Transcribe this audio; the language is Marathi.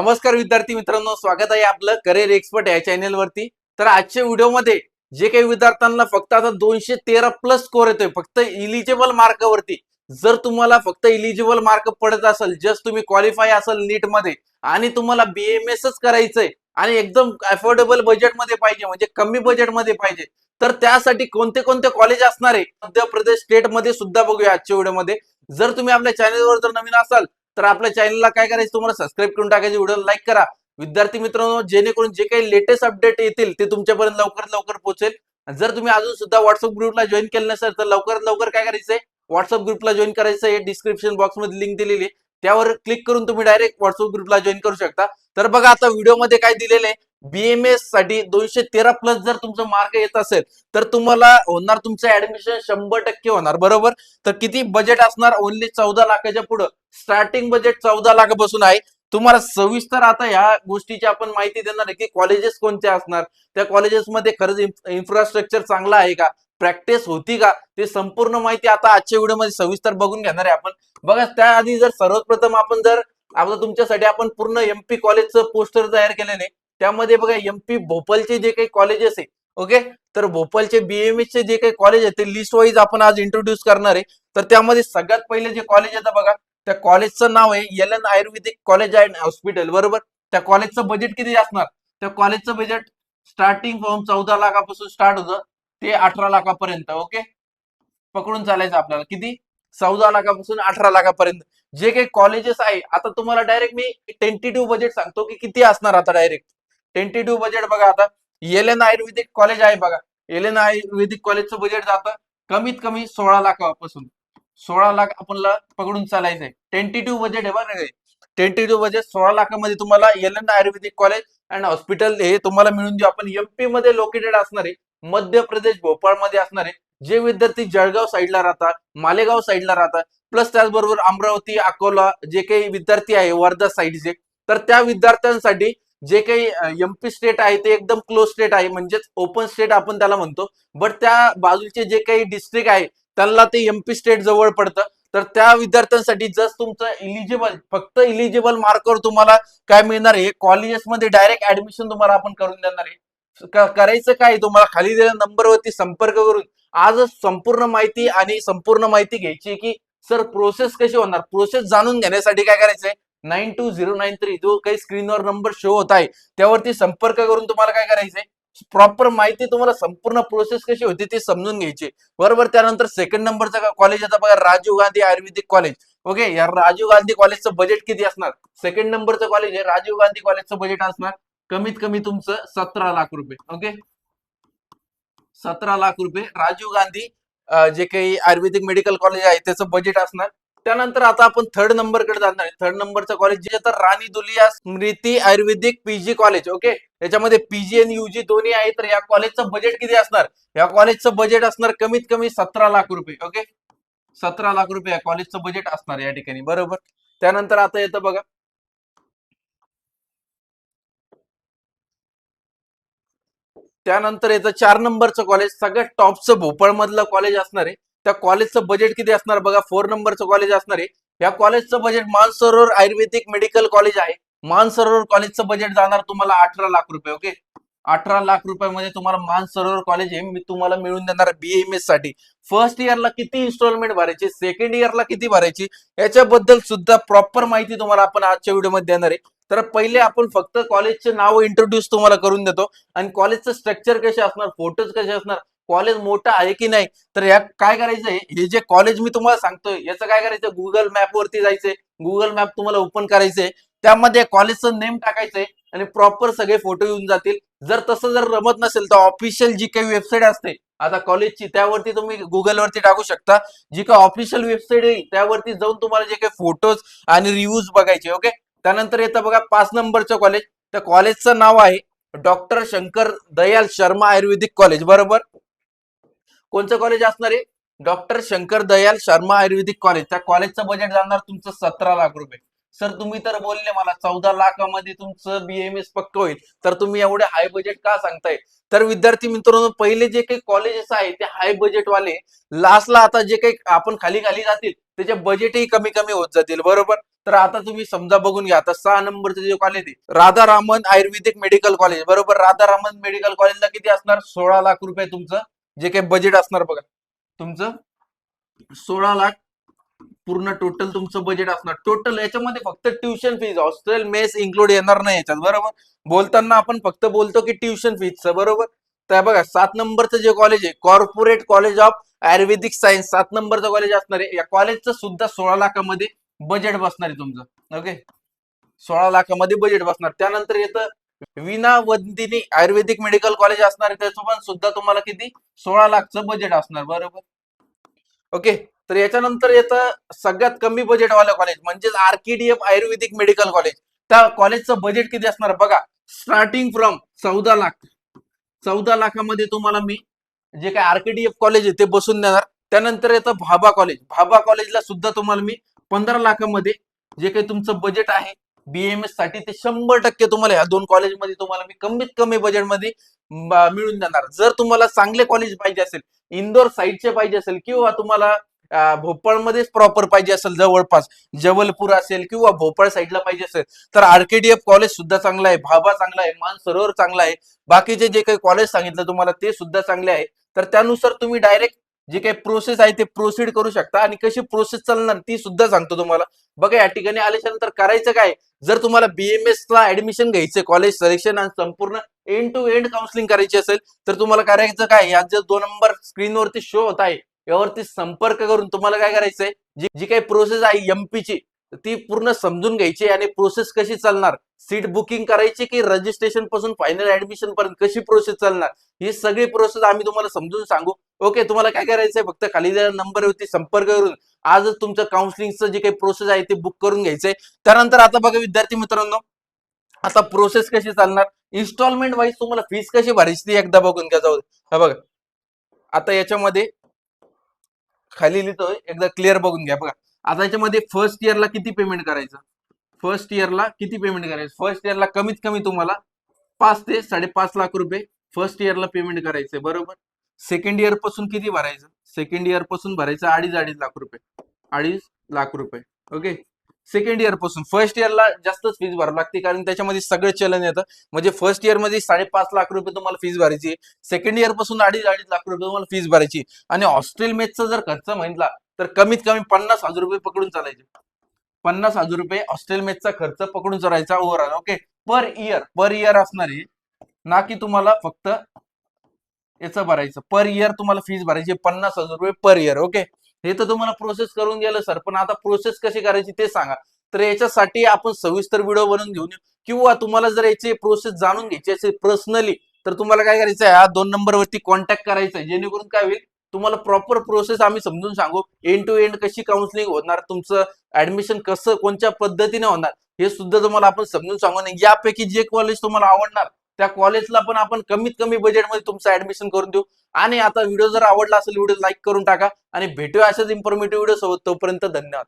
नमस्कार विद्यार्थी मित्रांनो, स्वागत आहे आपलं करिअर एक्सपर्ट या चॅनल वरती। तर आजच्या व्हिडिओमध्ये जे काही विद्यार्थ्यांना फक्त आता 213 प्लस स्कोर येतोय फक्त इलिजिबल मार्कावरती, जर तुम्हाला फक्त इलिजिबल मार्क पडत असेल, जस्ट तुम्ही क्वालिफाय असेल नीट मध्ये आणि तुम्हाला बीएमएसच करायचंय आणि एकदम अफोर्डेबल बजेट मध्ये पाहिजे, म्हणजे कमी बजेट मध्ये पाहिजे, तर त्यासाठी कोणते कोणते कॉलेज असणार आहे मध्य प्रदेश स्टेट मध्ये सुद्धा बघूया आजच्या व्हिडिओमध्ये। जर तुम्ही आपल्या चॅनलवर जर नवीन असाल तर आपल्या चॅनलला काय करायचं, तुम्हाला सबस्क्राईब करून टाकायचे, व्हिडिओ लाईक करा विद्यार्थी मित्रांनो, जेणेकरून जे काही लेटेस्ट अपडेट येतील ते तुमच्यापर्यंत लवकरात लवकर पोहोचेल। जर तुम्ही अजून सुद्धा व्हॉट्सअप ग्रुपला जॉईन केलं नसेल तर लवकरात लवकर काय करायचंय, व्हॉट्सअप ग्रुपला जॉईन करायचं आहे। डिस्क्रिप्शन बॉक्स मध्ये लिंक दिलेली आहे, त्यावर क्लिक करून तुम्ही डायरेक्ट व्हॉट्सअप ग्रुपला जॉईन करू शकता। तर बघा आता व्हिडिओमध्ये काय दिलेलं आहे, बीएमएस साठी 213 प्लस जर तुमचं मार्क येत असेल तर तुम्हाला होणार तुमचं ऍडमिशन 100% होणार, बरोबर। तर किती बजेट असणार, ओनली 14 लाखाच्या पुढे स्टार्टिंग बजेट 14 लाखापासून आहे। तुम्हाला सविस्तर आता ह्या गोष्टीची आपण माहिती देणार आहे की कॉलेजेस कोणते असणार, त्या कॉलेजेसमध्ये खरंच इन्फ्रास्ट्रक्चर चांगला आहे का, प्रॅक्टिस होती का, ते संपूर्ण माहिती आता आजच्या व्हिडिओमध्ये सविस्तर बघून घेणार आहे आपण। बघा त्याआधी जर सर्वप्रथम आपण जर आपलं तुमच्यासाठी आपण पूर्ण एमपी कॉलेजचं पोस्टर तयार केलेले, त्यामध्ये बघा एमपी भोपाळचे जे काही कॉलेजेस आहे, ओके, तर भोपाळचे बीएमएस चे जे काही कॉलेज आहे ते लिस्ट वाईज आपण आज इंट्रोड्यूस करणार आहे। तर त्यामध्ये सगळ्यात पहिले जे कॉलेज येतं बघा, त्या कॉलेजचं नाव आहे Allen Ayurvedic college and hospital, बरोबर। त्या कॉलेजचं बजेट किती असणार, त्या कॉलेजचं बजेट स्टार्टिंग फ्रॉम 14 लाखापासून स्टार्ट होतं ते 18 लाखापर्यंत, ओके, पकडून चालायचं आपल्याला किती, 14 लाखापासून 18 लाखापर्यंत जे काही कॉलेजेस आहे। आता तुम्हाला डायरेक्ट मी टेंटेटिव्ह बजेट सांगतो की किती असणार। आता डायरेक्ट टेंटेटिव्ह बजेट बघा, आता एलन आयुर्वेदिक कॉलेज आहे बघा, एलन आयुर्वेदिक कॉलेजचं बजेट जातं कमीत कमी 16 लाखापासून, 16 लाख आपल्याला पकडून चालायचंय। टेंटेटिव्ह बजेट आहे बघा, टेंटेटिव्ह बजेट 16 लाखामध्ये तुम्हाला Allen Ayurvedic college and hospital हे तुम्हाला मिळून देऊ आपण। एमपी मध्ये लोकेटेड असणार आहे, मध्य प्रदेश भोपाळ मध्ये असणार आहे। जे विद्यार्थी जळगाव साईडला राहतात, मालेगाव साईडला राहतात, प्लस त्याचबरोबर अमरावती अकोला जे काही विद्यार्थी आहे वर्धा साईडचे, तर त्या विद्यार्थ्यांसाठी जे काही एमपी स्टेट आहे ते एकदम क्लोज स्टेट आहे, म्हणजेच ओपन स्टेट आपण त्याला म्हणतो। बट त्या बाजूचे जे काही डिस्ट्रिक्ट आहे त्यांना ते एमपी स्टेट जवळ पडतं। तर त्या विद्यार्थ्यांसाठी जस्ट तुमचं इलिजिबल, फक्त इलिजिबल मार्कवर तुम्हाला काय मिळणार आहे, कॉलेजेसमध्ये डायरेक्ट ऍडमिशन तुम्हाला आपण करून देणार आहे। करायचं काय, तुम्हाला खाली दिलेल्या नंबरवरती संपर्क करून आजच संपूर्ण माहिती आणि संपूर्ण माहिती घ्यायची की सर प्रोसेस कशी होणार। प्रोसेस जाणून घेण्यासाठी काय करायचंय, 92093 जो काही स्क्रीनवर नंबर शो होत आहे त्यावरती संपर्क करून तुम्हाला काय करायचंय, प्रॉपर माहिती तुम्हाला संपूर्ण प्रोसेस कशी होती ते समजून घ्यायची, बरोबर। त्यानंतर सेकंड नंबरचा कॉलेज आता बघा, राजीव गांधी आयुर्वेदिक कॉलेज, ओके। या राजीव गांधी कॉलेजचं बजेट किती असणार, सेकंड नंबरचं कॉलेज आहे राजीव गांधी कॉलेजचं बजेट असणार कमीत कमी तुमचं 17 लाख रुपये, ओके, 17 लाख रुपये राजीव गांधी जे काही आयुर्वेदिक मेडिकल कॉलेज आहे त्याचं बजेट असणार। त्यानंतर आता आपण थर्ड नंबर कडे जाणार आहे। थर्ड नंबरचं कॉलेज जे तर राणी दुलिया स्मृती आयुर्वेदिक पीजी कॉलेज, ओके, याच्यामध्ये पीजी आणि यूजी दोन्ही आहे। तर या कॉलेजचं बजेट किती असणार, या कॉलेजचं बजेट असणार कमीत कमी 17 लाख रुपये, ओके, 17 लाख रुपये या कॉलेजचं बजेट असणार या ठिकाणी, बरोबर। त्यानंतर आता येतं बघा, त्यानंतर याचं 4 नंबरचं कॉलेज सगळ्यात टॉपचं भोपाळ मधलं कॉलेज असणार आहे। त्या कॉलेजचं बजेट किती असणार बघा, 4 नंबरचं कॉलेज असणार आहे। या कॉलेजचं बजेट मानसरोवर आयुर्वेदिक मेडिकल कॉलेज आहे, मानसरोवर कॉलेजचं बजेट जाणार तुम्हाला 18 लाख रुपये, ओके, 18 लाख रुपयामध्ये तुम्हाला मानसरोवर कॉलेज हे मी तुम्हाला मिळून देणार बीएमएस साठी। फर्स्ट इयरला किती इन्स्टॉलमेंट भरायची, सेकंड इयरला किती भरायची, याच्याबद्दल सुद्धा प्रॉपर माहिती तुम्हाला आपण आजच्या व्हिडिओमध्ये देणार आहे। तर पहिले आपण फक्त कॉलेजचे नाव इंट्रोड्यूस तुम्हाला करून देतो आणि कॉलेजचं स्ट्रक्चर कसे असणार, फोटोज कसे असणार, कॉलेज मोठं आहे की नाही। तर या काय करायचंय, हे जे कॉलेज मी तुम्हाला सांगतोय याचं काय करायचं, गुगल मॅप वरती जायचंय, गुगल मॅप तुम्हाला ओपन करायचंय, त्यामध्ये कॉलेजचं नेम टाकायचंय आणि प्रॉपर सगळे फोटो येऊन जातील। जर तसं जर रमत नसेल तर ऑफिशियल जी काही वेबसाईट असते आता कॉलेजची, त्यावरती तुम्ही गुगल वरती टाकू शकता, जी काही ऑफिशियल वेबसाईट आहे त्यावरती जाऊन तुम्हाला जे काही फोटोज आणि रिव्ह्यूज बघायचे, ओके। त्यानंतर येतं बघा 5 नंबरचं कॉलेज, त्या कॉलेजचं नाव आहे डॉक्टर शंकर दयाल शर्मा आयुर्वेदिक कॉलेज, बरोबर। कोणतं कॉलेज असणार आहे, डॉक्टर शंकर दयाल शर्मा आयुर्वेदिक कॉलेज। त्या कॉलेजचं बजेट जाणार तुमचं 17 लाख रुपये। सर तुम्ही तर बोलले मला 14 लाखामध्ये तुमचं बीएमएस पक्क होईल, तर तुम्ही एवढे हाय बजेट का सांगताय। तर विद्यार्थी मित्रांनो, पहिले जे काही कॉलेजेस आहे ते हाय बजेट वाले, लास्टला आता जे काही आपण खाली खाली जातील त्याचे बजेटही कमी कमी होत जातील, बरोबर। तर आता तुम्ही समजा बघून घ्या, आता 6 नंबरचं जे कॉलेज आहे राधारामन आयुर्वेदिक मेडिकल कॉलेज, बरोबर. राधारामन मेडिकल कॉलेजला किती असणार? 16 लाख रुपये तुमचं जे काही बजेट असणार बघा, तुमचं 16 लाख पूर्ण टोटल तुमचं बजेट असणार. टोटल याच्यामध्ये फक्त tuition fees, hostel mess include येणार नाही याच्यात, बरोबर. बोलताना आपण फक्त बोलतो की ट्युशन फीजचं, बरोबर. तर बघा 7 नंबरचं जे कॉलेज आहे corporate college of Ayurvedic science, 7 नंबरचं कॉलेज असणार आहे. या कॉलेजचं सुद्धा 16 लाखामध्ये बजेट बसणार आहे तुमचं. ओके, 16 लाखामध्ये बजेट बसणार. त्यानंतर येतं विनावंदिनी आयुर्वेदिक मेडिकल कॉलेज असणार आहे, त्याचं पण सुद्धा तुम्हाला किती? 16 लाखचं बजेट असणार, बरोबर. ओके, तर याच्यानंतर येतं सगळ्यात कमी बजेटवालं कॉलेज म्हणजेच आरकेडीएफ आयुर्वेदिक मेडिकल कॉलेज. त्या कॉलेजचं बजेट किती असणार बघा, स्टार्टिंग फ्रॉम 14 लाख. 14 लाखामध्ये तुम्हाला मी जे काय आरकेडीएफ कॉलेज आहे ते बसून देणार. त्यानंतर येतं भाभा कॉलेज. भाभा कॉलेजला सुद्धा तुम्हाला मी 15 लाखामध्ये जे काही तुमचं बजेट आहे बीएमएस साठी ते 100% तुम्हाला ह्या दोन कॉलेजमध्ये तुम्हाला मी कमीत कमी बजेटमध्ये मिळून देणार. जर तुम्हाला चांगले कॉलेज पाहिजे असेल, इंदोर साईडचे पाहिजे असेल, किंवा तुम्हाला भोपाळमध्येच प्रॉपर पाहिजे असेल, जवळपास जबलपूर असेल किंवा भोपाळ साईडला पाहिजे असेल, तर आरकेडीएफ कॉलेज सुद्धा चांगला आहे, भाभा चांगला आहे, मानसरोवर चांगला आहे. बाकीचे जे काही कॉलेज सांगितलं तुम्हाला ते सुद्धा चांगले आहे. तर त्यानुसार तुम्ही डायरेक्ट जे काही प्रोसेस आहे ते प्रोसीड करू शकता. आणि कशी प्रोसेस चालणार ती सुद्धा सांगतो तुम्हाला. बघा या ठिकाणी आल्याच्या नंतर करायचं काय, जर तुम्हाला बीएमएस ला ऍडमिशन घ्यायचं, कॉलेज सिलेक्शन आणि संपूर्ण एंड टू एंड काउन्सिलिंग करायची असेल, तर तुम्हाला करायचं काय, या जे 2 नंबर स्क्रीनवरती शो होत आहे यावरती संपर्क करून तुम्हाला काय करायचंय, जी काही प्रोसेस आहे एमपीची ती पूर्ण समजून घ्यायची. आणि प्रोसेस कशी चालणार, सीट बुकिंग करायची की रजिस्ट्रेशन पासून फायनल ऍडमिशन पर्यंत कशी प्रोसेस चालणार, ही सगळी प्रोसेस आम्ही तुम्हाला समजून सांगू. ओके, तुम्हाला काय करायचंय, फक्त खाली दिलेल्या नंबरवरती संपर्क करून आजच तुमचं काउन्सिलिंगचं जे काही प्रोसेस आहे ते बुक करून घ्यायचंय. त्यानंतर आता बघा विद्यार्थी मित्रांनो, आता प्रोसेस कशी चालणार, इन्स्टॉलमेंट वाईज तुम्हाला फीस कशी भरायची ती एकदा बघून घ्या. जाऊ हा बघा, आता याच्यामध्ये खाली लिहितोय, एकदा क्लिअर बघून घ्या. बघा आता याच्यामध्ये फर्स्ट इयरला किती पेमेंट करायचं, फर्स्ट इयरला किती पेमेंट करायचं, फर्स्ट इयरला कमीत कमी तुम्हाला 5 ते 5.5 लाख रुपये फर्स्ट इयरला पेमेंट करायचंय, बरोबर. सेकंड इयर पासून किती भरायचं, सेकंड इयर पासून भरायचं 2.5 लाख रुपये, 2.5 लाख रुपये. ओके, सेकंड इयर पासून. फर्स्ट इयरला जास्तच फीस भरावी लागते कारण त्याच्यामध्ये सगळं चलन येतं. म्हणजे फर्स्ट इयर मध्ये 5.5 लाख रुपये तुम्हाला फीस भरायची, सेकंड इयर पासून 2.5 लाख रुपये तुम्हाला फीस भरायची. आणि हॉस्टेल मेसचा जर खर्च म्हटला तर कमीत कमी 50,000 रुपये पकडून चालायचे. 50,000 रुपये हॉस्टेल मेसचा खर्च पकडून चालायचा ओव्हरऑल. ओके, पर इयर असणार आहे, ना की तुम्हाला फक्त याचं भरायचं. पर इयर तुम्हाला फीस भरायची 50,000 रुपये पर इयर. ओके, हे तर तुम्हाला प्रोसेस करून गेलं सर, पण आता प्रोसेस कशी करायची ते सांगा. तर याच्यासाठी आपण सविस्तर व्हिडिओ बनवून घेऊन येऊ, किंवा तुम्हाला जर याची प्रोसेस जाणून घ्यायची असेल पर्सनली, तर तुम्हाला काय करायचं आहे, 2 नंबरवरती कॉन्टॅक्ट करायचं आहे. जेणेकरून काय होईल, तुम्हाला प्रॉपर प्रोसेस आम्ही समजून सांगू, एंड टू एंड कशी काउन्सिलिंग होणार, तुमचं ऍडमिशन कसं कोणत्या पद्धतीने होणार हे सुद्धा तुम्हाला आपण समजून सांगू. आणि यापैकी जे कॉलेज तुम्हाला आवडणार त्या कॉलेजला पण आपण कमीत कमी बजेटमध्ये तुमचं ऍडमिशन करून देऊ. आणि आता व्हिडिओ जर आवडला असेल, व्हिडिओ लाईक करून टाका आणि भेटूया अशाच इन्फॉर्मेटिव्ह व्हिडिओ सोबत. तोपर्यंत धन्यवाद.